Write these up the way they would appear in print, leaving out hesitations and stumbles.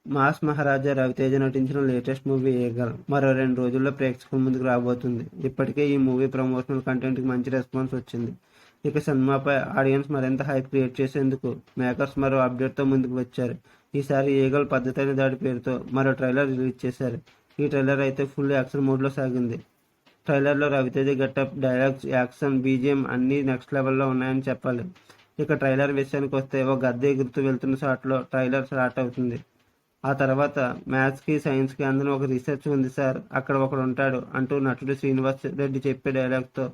Mass మహారాజా రవితేజ నటించిన latest movie eagle మరో 2 రోజుల్లో ప్రేక్షకుల ముందుకు రాబోతుంది. ఇప్పటికే ఈ మూవీ ప్రమోషనల్ కంటెంట్కి మంచి రెస్పాన్స్ వచ్చింది. ఇక సినిమాపై ఆడియన్స్ మరింత హైప్ క్రియేట్ చేసేందుకు మేకర్స్ మరో అప్డేట్తో ముందుకు వచ్చారు. ఈసారి ఈగల్ పద్ధతైన దాడి పేరుతో మరో ట్రైలర్ రిలీజ్ చేశారు. ఈ ట్రైలర్ అయితే ఫుల్ యాక్షన్ మోడ్లో సాగింది. ట్రైలర్లో Raviteja getup, dialogues, action, BGM అన్నీ నెక్స్ట్ లెవెల్లో ఉన్నాయని చెప్పాలి. ఇక ట్రైలర్ విషయానికి వస్తే ఒక గద్దె ఎగురుతూ వెళ్తున్న షాట్లో ట్రైలర్ స్టార్ట్ అవుతుంది. ఆ తర్వాత మ్యాథ్స్కి సైన్స్కి అందని ఒక రీసెర్చ్ ఉంది సార్, అక్కడ ఒకడు ఉంటాడు అంటూ నటుడు శ్రీనివాస్ రెడ్డి చెప్పే డైలాగ్తో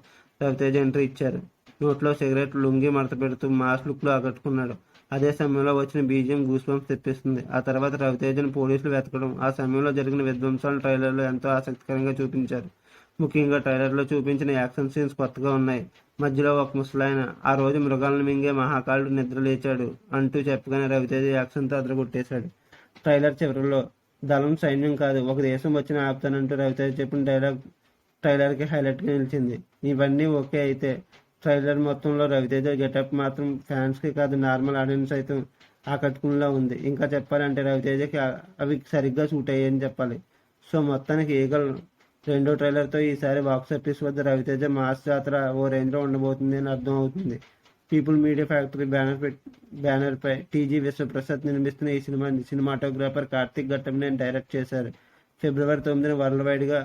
రవితేజ ఎంట్రీ ఇచ్చారు. నోట్లో సిగరెట్, లుంగి మడత పెడుతూ మాస్ లుక్లో ఆకట్టుకున్నాడు. అదే సమయంలో వచ్చిన బీజిఎం గూస్ బంప్స్ తెప్పిస్తుంది. ఆ తర్వాత రవితేజను పోలీసులు వెతకడం, ఆ సమయంలో జరిగిన విధ్వంసాలను ట్రైలర్లో ఎంతో ఆసక్తికరంగా చూపించారు. ముఖ్యంగా ట్రైలర్లో చూపించిన యాక్షన్ సీన్స్ కొత్తగా ఉన్నాయి. మధ్యలో ఒక ముసలాయన "ఆ రోజు మృగాలను మింగే మహాకాలుడు నిద్ర లేచాడు" అంటూ చెప్పగానే రవితేజ యాక్షన్తో అదరగొట్టేశాడు. ట్రైలర్ చివరిలో "దళం సైన్యం కాదు, ఒక దేశం వచ్చిన ఆపుతానంటూ" రవితేజ చెప్పిన డైలాగ్ ట్రైలర్కి హైలైట్గా నిలిచింది. ఇవన్నీ ఓకే అయితే ట్రైలర్ మొత్తంలో రవితేజ గెటప్ మాత్రం ఫ్యాన్స్కి కాదు, నార్మల్ ఆడియన్స్ సైతం ఆకట్టుకునేలా ఉంది. ఇంకా చెప్పాలంటే రవితేజకి అవి సరిగ్గా సూట్ అయ్యాయని చెప్పాలి. సో మొత్తానికి ఈగల్ రెండో ట్రైలర్తో ఈసారి బాక్సాఫీస్ వద్ద రవితేజ మాస్ జాతర ఓ రేంజ్లో ఉండబోతుంది అని అర్థం అవుతుంది. పీపుల్ మీడియా ఫ్యాక్టరీ బ్యానర్పై టీజీ విశ్వప్రసాద్ నిర్మిస్తున్న ఈ సినిమాని సినిమాటోగ్రాఫర్ కార్తిక్ ఘట్టంనేని డైరెక్ట్ చేశారు. ఫిబ్రవరి 9న వరల్డ్ వైడ్గా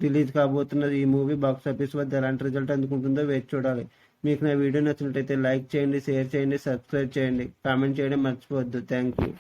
రిలీజ్ కాబోతున్న ఈ మూవీ బాక్సాఫీస్ వద్ద ఎలాంటి రిజల్ట్ అందుకుంటుందో వేచి చూడాలి. మీకు నా వీడియో నచ్చినట్లయితే లైక్ చేయండి, షేర్ చేయండి, సబ్స్క్రైబ్ చేయండి, కామెంట్ చేయడం మర్చిపోవద్దు. Thank you.